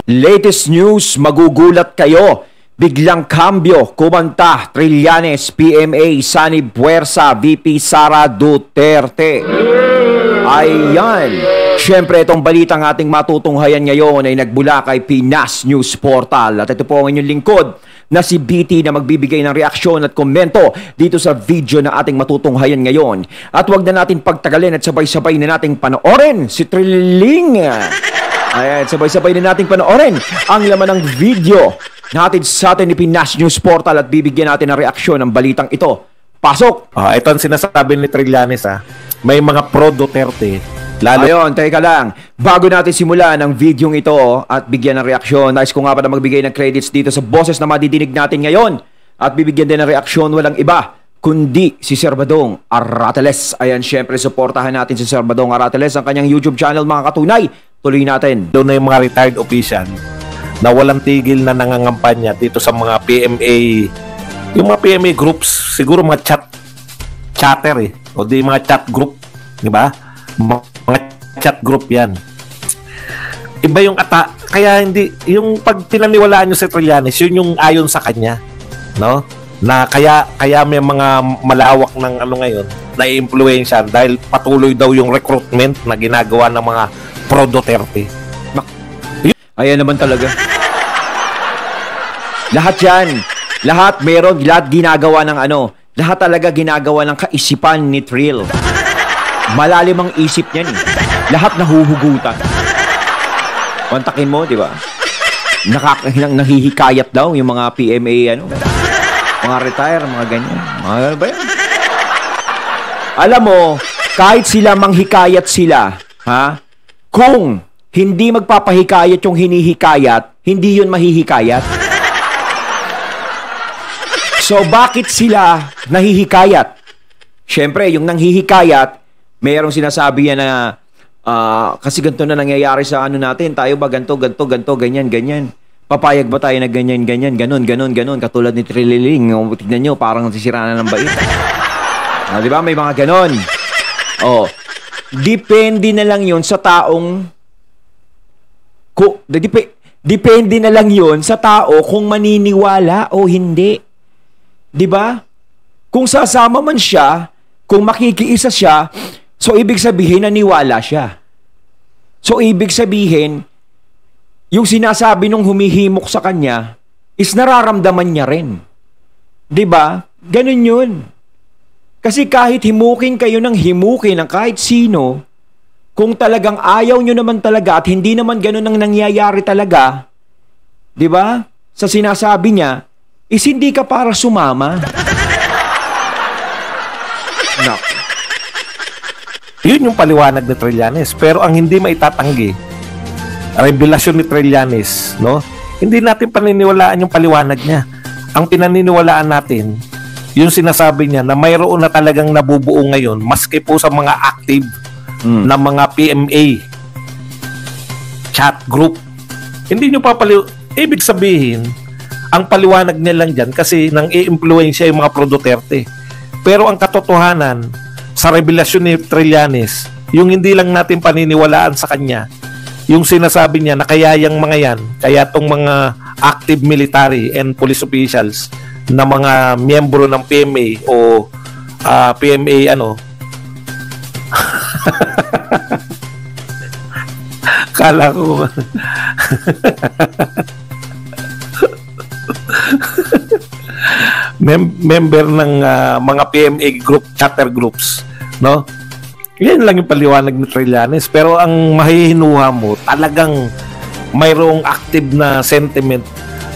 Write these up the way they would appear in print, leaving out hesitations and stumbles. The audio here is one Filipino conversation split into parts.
Latest news, magugulat kayo. Biglang kambyo, kumanta, Trillanes, PMA, Sani Buersa, VP Sara Duterte. Ayan. Siyempre, itong balitang ating matutunghayan ngayon ay nagbula kay Pinas News Portal. At ito po ang inyong lingkod na si BT na magbibigay ng reaksyon at komento dito sa video na ating matutunghayan ngayon. At wag na natin pagtagalin at sabay-sabay na nating panoorin si Trilling. Ayan, sabay-sabay na nating panoorin ang laman ng video na hatid sa atin ni Pinas News Portal at bibigyan natin ng reaksyon ng balitang ito. Pasok! Ito ang sinasabi ni Trillanes, may mga pro-Duterte. Lalo... Ayun, teka lang. Bago natin simulan ang video ito at bigyan ng reaksyon, nais ko nga pa na magbigay ng credits dito sa boses na madidinig natin ngayon. At bibigyan din ng reaksyon walang iba, kundi si Sir Badong Arateles. Ayan, syempre, supportahan natin si Sir Badong Arateles, ang kanyang YouTube channel, mga katunay. Tuloy natin. Doon na yung mga retired official na walang tigil na nangangampanya dito sa mga PMA, yung mga PMA groups, siguro mga chatter o di mga chat group, di ba? Mga chat group yan. Iba yung kaya hindi, yung pag pinaniwalaan nyo si Trillanes, yun yung ayon sa kanya, no? Na kaya may mga malawak ng ngayon na i-influensya dahil patuloy daw yung recruitment na ginagawa ng mga pro-Duterte. Ayan naman talaga. Lahat yan. Lahat ginagawa ng lahat talaga ginagawa ng kaisipan ni Trill. Malalim ang isip niyan. Lahat nahuhugutan. Kontakin mo, di ba? Nahihikayat daw yung mga PMA, mga retire, mga ganyan. Ano ba yan? Alam mo, kahit sila manghikayat sila, kung hindi magpapahikayat yung hinihikayat, hindi yun mahihikayat. So, bakit sila nahihikayat? Siyempre, yung nanghihikayat, mayroong sinasabi yan na kasi ganito na nangyayari sa natin, tayo ba ganito, ganyan. Papayag ba tayo na ganyan, ganon. Katulad ni Trilling, tignan nyo, parang nasisira na ng bait. Di ba? May mga ganon. Depende na lang yun sa taong depende na lang yun sa tao kung maniniwala o hindi. 'Di ba? Kung sasama man siya, kung makikiisa siya, so ibig sabihin naniwala siya. So ibig sabihin, yung sinasabi nung humihimok sa kanya is nararamdaman niya rin. 'Di ba? Ganun 'yun. Kasi kahit himukin kayo ng himukin ng kahit sino, kung talagang ayaw nyo naman talaga at hindi naman ganun ang nangyayari talaga, di ba? Sa sinasabi niya, is hindi ka para sumama. No. Yun yung paliwanag ni Trillanes. Pero ang hindi maitatanggi, revelasyon ni Trillanes, hindi natin paniniwalaan yung paliwanag niya. Ang pinaniniwalaan natin, yung sinasabi niya na mayroon na talagang nabubuo ngayon, maski po sa mga active na mga PMA chat group. Hindi nyo ibig sabihin, ang paliwanag niya lang dyan kasi nang i-influensya yung mga pro-Duterte. Pero ang katotohanan sa revelasyon ni Trillanes, yung hindi lang natin paniniwalaan sa kanya, yung sinasabi niya na kaya yung mga yan, kaya tong mga active military and police officials na mga miyembro ng PMA o PMA kala ko member ng mga PMA group, chatter groups, yan lang yung paliwanag ni Trillanes. Pero ang mahihinuha mo, talagang mayroong active na sentiment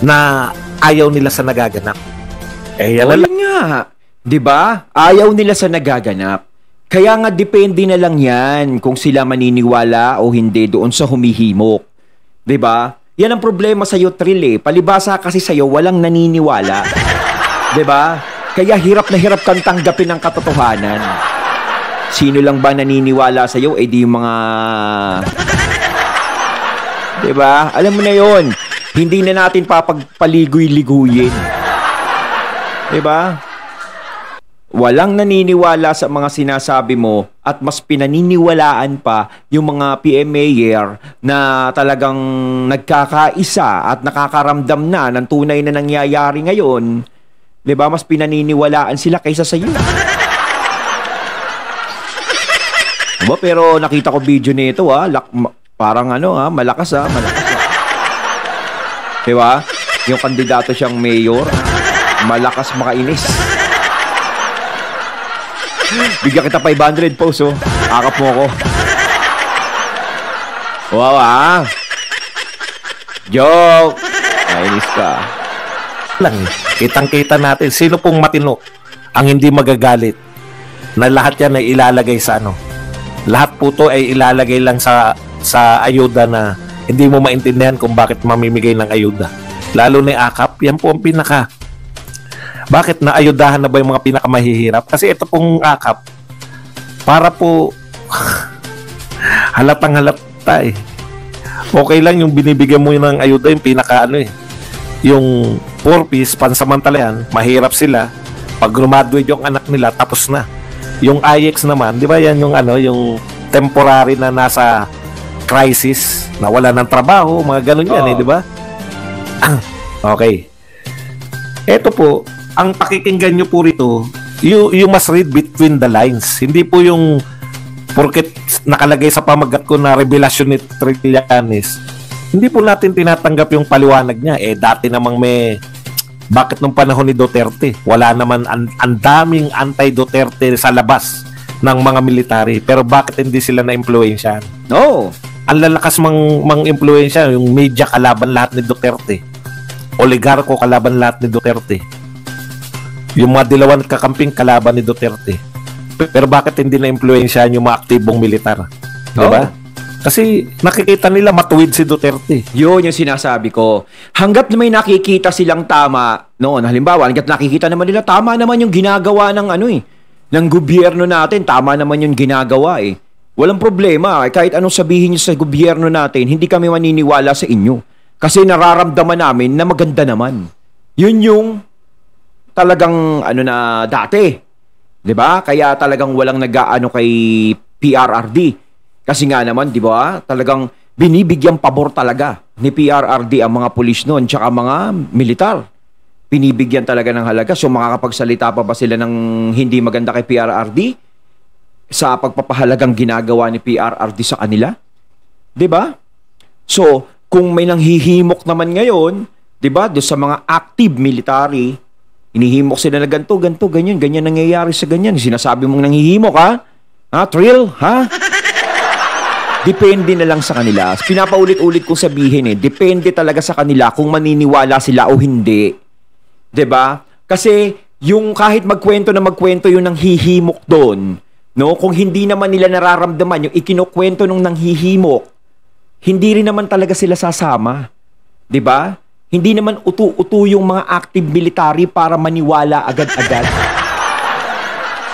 na ayaw nila sa nagaganap. Yan nga, 'di ba? Ayaw nila sa nagaganap. Kaya nga depende na lang 'yan kung sila maniniwala o hindi doon sa humihimok. 'Di ba? Yan ang problema sa iyo, Trill. Palibasa kasi sa iyo walang naniniwala. 'Di ba? Kaya hirap na hirap kang tanggapin ang katotohanan. Sino lang ba naniniwala sa iyo? Di yung mga 'di ba? Alam mo na 'yon. Hindi na natin papagpaligoy-liguyin. Diba? Walang naniniwala sa mga sinasabi mo at mas pinaniniwalaan pa yung mga PMAyer na talagang nagkakaisa at nakakaramdam na ng tunay na nangyayari ngayon, 'di ba? Mas pinaniniwalaan sila kaysa sa iyo. Diba? Pero nakita ko video nito parang malakas malakas. 'Di ba? Yung kandidato siyang mayor, malakas makainis. Bigyan kita 500 pesos, akap mo ako. Wow, joke. Nainis ka. Kitang-kita natin sino pong matino ang hindi magagalit na lahat yan ay ilalagay sa lahat po to ay ilalagay lang sa ayuda na hindi mo maintindihan kung bakit mamimigay ng ayuda. Lalo na yung akap, yan po ang pinaka. Bakit naayudahan na ba yung mga pinakamahihirap? Kasi ito pong akap, para po halatang halata Okay lang yung binibigyan mo ng ayuda, yung pinaka yung 4-piece, pansamantala yan, mahirap sila. Pag graduate yung anak nila, tapos na. Yung IX naman, di ba yan yung yung temporary na nasa crisis, na wala ng trabaho, mga ganun yan di ba? Okay. Ito po, ang pakikinggan nyo po rito, you must read between the lines. Hindi po yung porket nakalagay sa pamagat ko na revelasyon ni Trillanes, hindi po natin tinatanggap yung paliwanag niya. Dati namang bakit nung panahon ni Duterte, wala naman ang daming anti-Duterte sa labas ng mga military. Pero bakit hindi sila na-impluensyahan? No. Ang lalakas mang-impluensya, yung media kalaban lahat ni Duterte. Oligarko kalaban lahat ni Duterte. Yung mga dilawan kakamping kalaban ni Duterte. Pero bakit hindi na-impluensyahan yung mga aktibong militar? Diba? Kasi nakikita nila matuwid si Duterte. Yun yung sinasabi ko. Hanggat may nakikita silang tama, halimbawa, hanggat nakikita naman nila, tama naman yung ginagawa ng ng gobyerno natin, tama naman yung ginagawa Walang problema. Kahit anong sabihin nyo sa gobyerno natin, hindi kami maniniwala sa inyo. Kasi nararamdaman namin na maganda naman. Yun yung talagang na dati. 'Di ba? Kaya talagang walang nag-aano kay PRRD. Kasi nga naman, 'di ba? Talagang binibigyan pabor talaga ni PRRD ang mga pulis noon tsaka mga militar. Binibigyan talaga ng halaga. So makakapagsalita pa ba sila ng hindi maganda kay PRRD sa pagpapahalagang ginagawa ni PRRD sa kanila? 'Di ba? So kung may nanghihimok naman ngayon, 'di ba, do sa mga active military, inihimok sila na ganito, ganyan nangyayari sa ganyan. Sinasabi mong nanghihimok, Thrill, Depende na lang sa kanila. Pinapaulit-ulit kong sabihin depende talaga sa kanila kung maniniwala sila o hindi. 'Di ba? Kasi yung kahit magkwento yung nanghihimok doon, kung hindi naman nila nararamdaman yung ikinukwento nung nanghihimok, hindi rin naman talaga sila sasama. 'Di ba? Hindi naman utu-utu yung mga active military para maniwala agad-agad.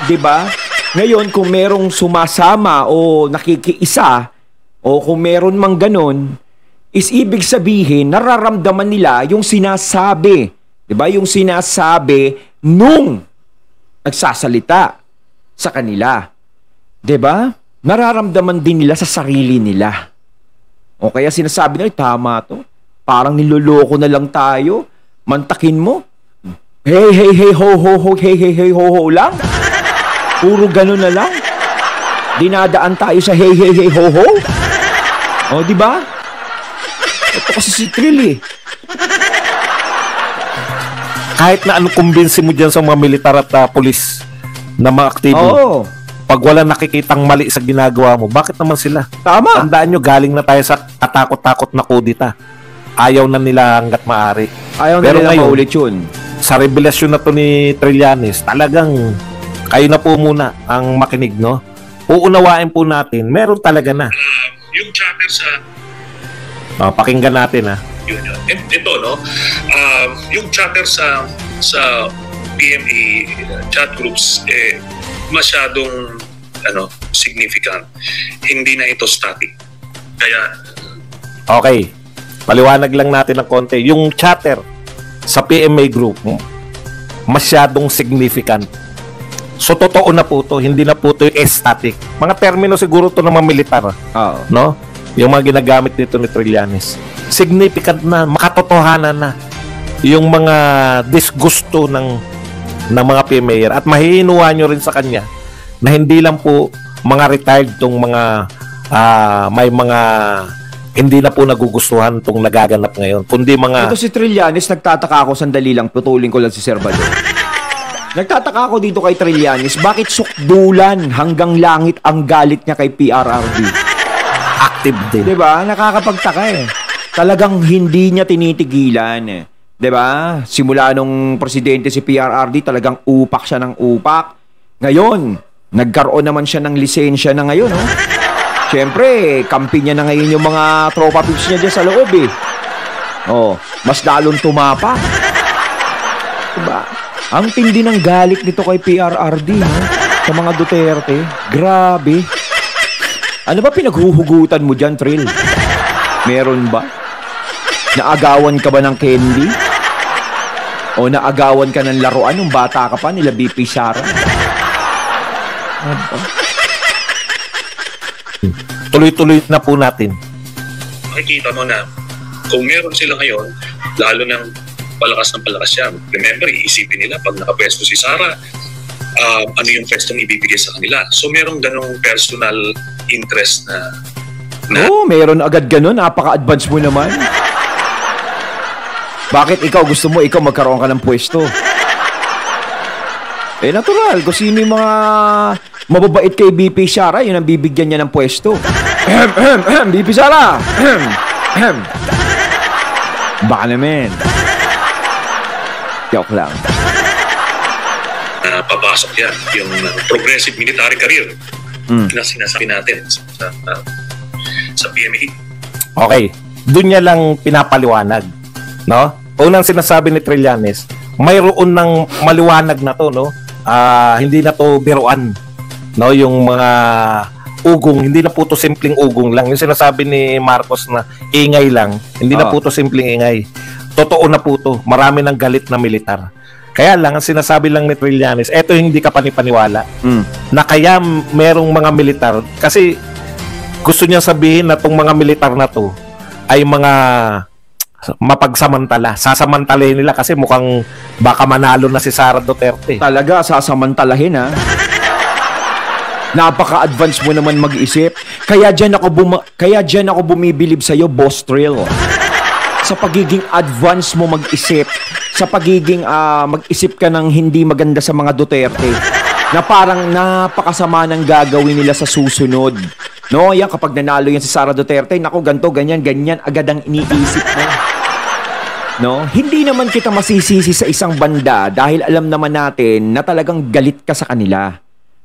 'Di ba? Ngayon, kung merong sumasama o nakikiisa, o kung meron mang ganun, is ibig sabihin, nararamdaman nila yung sinasabi. 'Di ba? Yung sinasabi nung nagsasalita sa kanila. 'Di ba? Nararamdaman din nila sa sarili nila. O kaya sinasabi nila, tama to. Parang niloloko na lang tayo. Mantakin mo. Hey, ho, hey, ho lang. Puro ganun na lang. Dinadaan tayo sa hey, ho. O, di ba? Ito kasi si Trill Kahit na kumbinsi mo dyan sa mga militar at pulis na mga aktibo. Oo. Pag wala nakikitang mali sa ginagawa mo, bakit naman sila? Tama. Tandaan nyo, galing na tayo sa katakot-takot na kudita. Ayaw na nila hanggat maaari. Ayaw pero na nila ngayon, maulit yun. Sa revelasyon na to ni Trillanes, talagang kayo na po muna ang makinig, Uunawain po natin, meron talaga na. Yung chatter sa... pakinggan natin, Yun. Ito, yung chatter sa PMA chat groups, masyadong significant. Hindi na ito static. Kaya okay, paliwanag lang natin ng konti. Yung chatter sa PMA group masyadong significant. So totoo na po to, hindi na po to yung static. Mga termino siguro to ng mga militar, Oo. no? Yung mga ginagamit nito ni Trillanes. Significant na, makatotohanan na yung mga disgusto ng mga PMAyer at mahihinuha nyo rin sa kanya na hindi lang po mga retired tong mga may mga hindi na po nagugustuhan tong nagaganap ngayon, kundi mga Ito si Trillanes, nagtataka ako, sandali lang, putulin ko lang si Sir Bado. Nagtataka ako dito kay Trillanes, bakit sukdulan hanggang langit ang galit niya kay PRRD? active din. 'Di ba? Nakakapagtaka eh. Talagang hindi niya tinitigilan eh. 'Di ba? Simula nung presidente si PRRD, talagang upak siya ng upak. Ngayon, nagkaroon naman siya ng lisensya na ngayon, oh. Siyempre, kampi niya na ngayon yung mga tropa pips niya dyan sa loob eh. Oh, mas lalong tumapa. 'Di ba? Ang tindi ng galit nito kay PRRD, no? Sa mga Duterte. Grabe. Ano ba pinaghuhugutan mo dyan, Trill? Meron ba? Naagawan ka ba ng candy? O naagawan ka ng laruan nung bata ka pa nila BP Sara? Tuloy-tuloy na po natin. Makikita mo na kung meron sila ngayon, lalo ng palakas ng palakas yan. Remember, iisipin nila pag nakapwesto si Sara, ano yung pwestong ibibigay sa kanila. So merong ganong personal interest na Oo, meron agad ganun. Napaka-advance mo naman. Bakit ikaw gusto mo ikaw magkaroon ka ng pwesto? Eh, natural. Kung sino yung mga mababait kay BP Sara, yun ang bibigyan niya ng pwesto. BP Sara! Baka naman. Joke lang. Papasok yan, yung progressive military career na sinasabi natin sa PMA. Okay, doon niya lang pinapaliwanag, no? Unang sinasabi ni Trillanes, mayroon ng maliwanag na to, no? Hindi na to biruan, no? Yung mga ugong, hindi na po to simpleng ugong lang. Yung sinasabi ni Marcos na ingay lang, hindi na po to simpleng ingay. Totoo na po to, marami ng galit na militar. Kaya lang, ang sinasabi lang ni Trillanes, eto hindi ka panipaniwala, na kaya merong mga militar, kasi gusto niya sabihin na tong mga militar na to ay mga mapagsamantala. Sasamantalahin nila kasi mukhang baka manalo na si Sara Duterte. Talaga, sasamantalahin, ha? Napaka-advance mo naman mag-isip. Kaya dyan ako bumibilib sa'yo, Boss Trill. Sa pagiging advance mo mag-isip, sa pagiging mag-isip ka ng hindi maganda sa mga Duterte, na parang napakasama ng gagawin nila sa susunod. No, yan kapag nanalo yan si Sara Duterte, naku, ganto, ganyan, agad ang iniisip mo. No, hindi naman kita masisisi sa isang banda dahil alam naman natin na talagang galit ka sa kanila.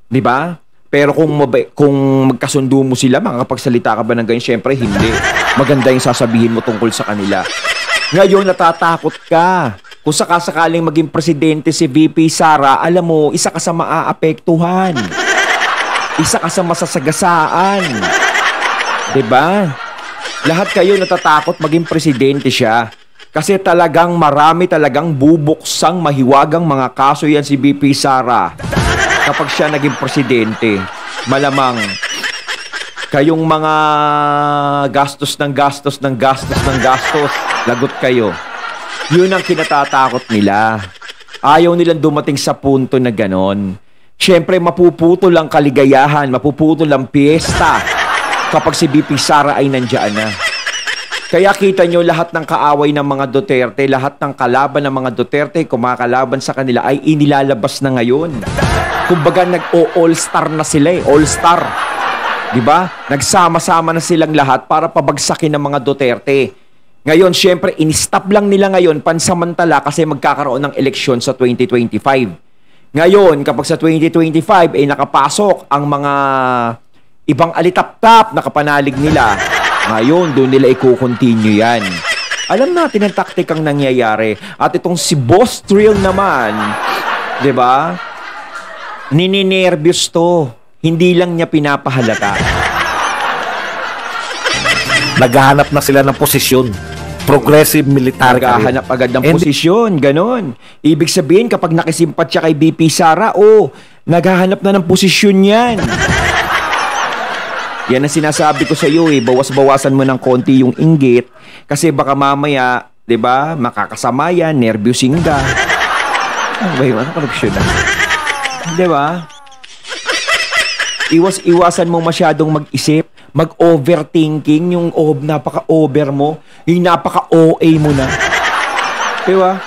'Di ba? Pero kung magkasundo mo sila, makakapagsalita ka ba ng ganyan? Syempre, hindi. Maganda yung sasabihin mo tungkol sa kanila. Ngayon, natatakot ka. Kung sakasakaling maging presidente si VP Sara, alam mo, isa ka sa maaapektuhan. Isa ka sa masasagasaan. Diba? Lahat kayo natatakot maging presidente siya. Kasi talagang marami talagang bubuksang mahiwagang mga kaso yan si VP Sara. Kapag siya naging presidente, malamang kayong mga gastos, lagot kayo. Yun ang kinatatakot nila. Ayaw nilang dumating sa punto na ganon. Siyempre, mapuputol ang kaligayahan, mapuputol ang piyesta kapag si VP Sara ay nandiyan na. Kaya kita nyo lahat ng kaaway ng mga Duterte, lahat ng kalaban ng mga Duterte, kumakalaban sa kanila ay inilalabas na ngayon. Kumbaga nag-all-star na sila eh, all-star. Diba? Nagsama-sama na silang lahat para pabagsakin ng mga Duterte. Ngayon, syempre, in-stop lang nila ngayon pansamantala kasi magkakaroon ng eleksyon sa 2025. Ngayon, kapag sa 2025 ay nakapasok ang mga ibang alitap-tap na kapanalig nila, ngayon, doon nila i-continue yan. Alam natin ang taktikang nangyayari. At itong si Boss Trill naman, di ba? Nininervyos to. Hindi lang niya pinapahalata. Naghahanap na sila ng posisyon. Progressive military. Naghahanap agad ng posisyon. Ganon. Ibig sabihin, kapag nakisimpad siya kay BP Sara, Naghahanap na ng posisyon yan. Yan ang sinasabi ko sa iyo eh. Bawas-bawasan mo ng konti yung inggit kasi baka mamaya, 'di ba, makakasama yan, nervyusin ka. Ano ba yun? Ano corruption na? 'Di ba? Iwasan mo masyadong mag-isip, mag-overthinking, yung napaka-over mo, yung napaka-OA mo na. 'Di ba?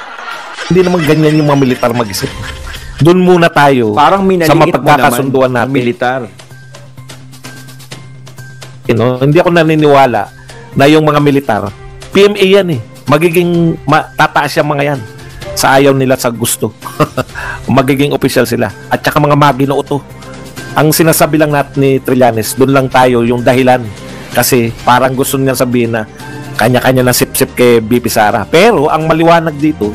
Hindi naman ganyan yung mga militar mag-isip. Doon muna tayo parang sa mapagkakasunduan natin. Militar. Hindi ako naniniwala na yung mga militar, PMA yan eh. Magiging tataas yung mga yan sa ayaw nila sa gusto. Magiging official sila. At saka mga maginoo to. Ang sinasabi lang natin ni Trillanes, doon lang tayo yung dahilan. Kasi parang gusto niya sabihin na kanya-kanya na sip-sip kay BP Sara. Pero ang maliwanag dito,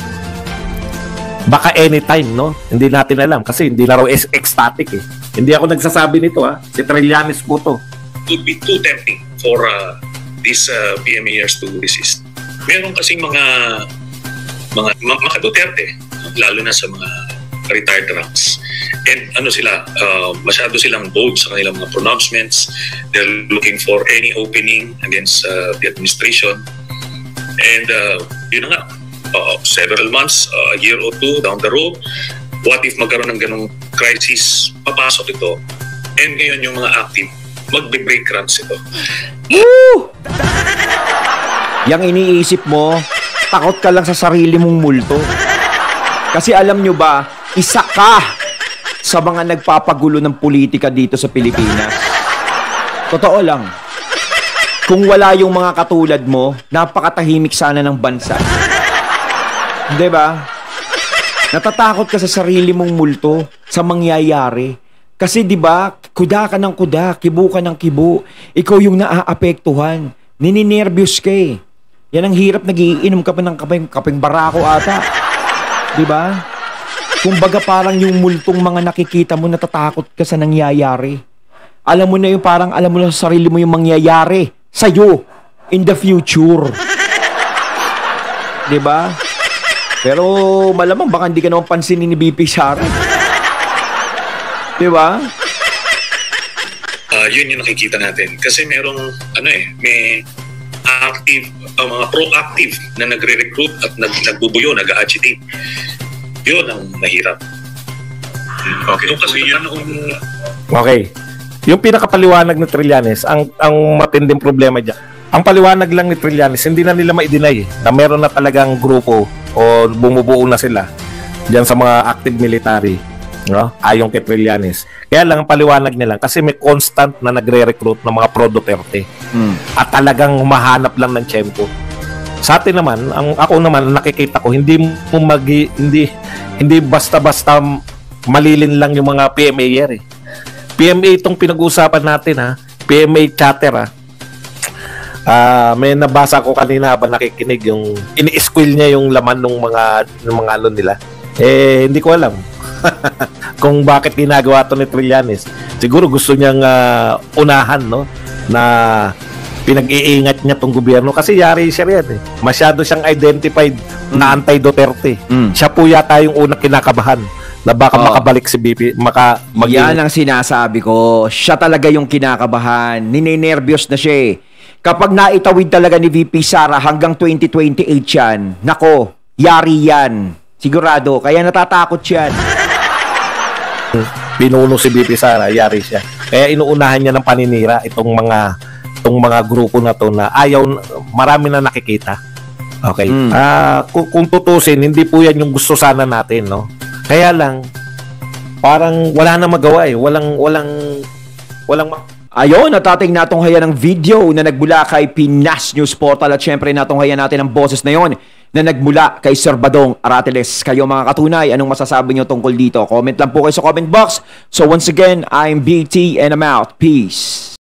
baka anytime, no? Hindi natin alam kasi hindi na raw ecstatic eh. Hindi ako nagsasabi nito ha. Si Trillanes po to. It would be too tempting for these PMAers to resist. Meron kasing mga Duterte, lalo na sa mga retired ranks. And masyado silang bold sa kanilang mga pronouncements. They're looking for any opening against the administration. And yun na nga, several months, a year or two down the road, what if magkaroon ng ganong crisis, papasok ito. And ngayon yung mga active, magbe-break runs ito. Woo! Yang iniisip mo, takot ka lang sa sarili mong multo. Kasi alam nyo ba, isa ka sa mga nagpapagulo ng politika dito sa Pilipinas. Totoo lang. Kung wala yung mga katulad mo, napakatahimik sana ng bansa. Di ba? Natatakot ka sa sarili mong multo, sa mangyayari. Kasi 'di ba, kuda ka ng kuda, kibo ka ng kibo. Ikaw yung naaapektuhan. Nininervyos ka eh. Yan ang hirap, nagiinom ka pa ng kapeng barako ata. 'Di ba? Kumbaga parang yung multong mga nakikita mo, natatakot ka sa nangyayari. Alam mo na yung parang alam mo na sa sarili mo yung mangyayari sa'yo in the future. 'Di ba? Pero malamang baka hindi ka naman pansinin ni BP Sara. Diba? Yun yung nakikita natin. Kasi merong, may active, mga proactive na nagre-recruit at nagbubuyo, nag-agitate. Yun ang mahirap. Okay. Okay. Yung pinakapaliwanag ni Trillanes, ang matinding problema dyan, ang paliwanag lang ni Trillanes, hindi na nila ma-deny na meron na talagang grupo o bumubuo na sila dyan sa mga active military. No? Ayon kay Trillanes. Kaya lang ang paliwanag niya lang kasi may constant na nagre-recruit ng mga pro-Duterte. At talagang humahanap lang ng tiyempo. Sa atin naman, ako naman nakikita ko hindi basta-basta malilin lang yung mga PMA eh. PMA itong pinag-uusapan natin ha. PMA chatter ha. May nabasa ko kanina habang nakikinig yung ini-squill niya yung laman ng mga ano nila. Hindi ko alam. Kung bakit ginagawa to ni Trillanes. Siguro gusto niyang unahan, no, na pinag-iingat niya tong gobyerno kasi yari siya rin eh. Masyado siyang identified na anti-Duterte. Siya po yata yung unang kinakabahan na baka makabalik si BP. Yan ang sinasabi ko. Siya talaga yung kinakabahan. Ninenervyos na siya eh. Kapag naitawid talaga ni VP Sara hanggang 2028 yan, nako, yari yan. Sigurado. Kaya natatakot yan. Pinuno si BP Sara, yari siya. Kaya inuunahan niya ng paninira itong mga grupo na to na ayaw, marami na nakikita. Okay. Kung tutusin, hindi po yan yung gusto sana natin, no? Kaya lang parang wala na magawa eh. Walang Ayun, natating natunghayan ng video na nagmula kay Pinas News Portal at syempre natunghayan natin ang boses na yon na nagmula kay Sir Badong Aratiles. Kayo mga katunay, anong masasabi nyo tungkol dito? Comment lang po kayo sa comment box. So once again, I'm BT and I'm out. Peace.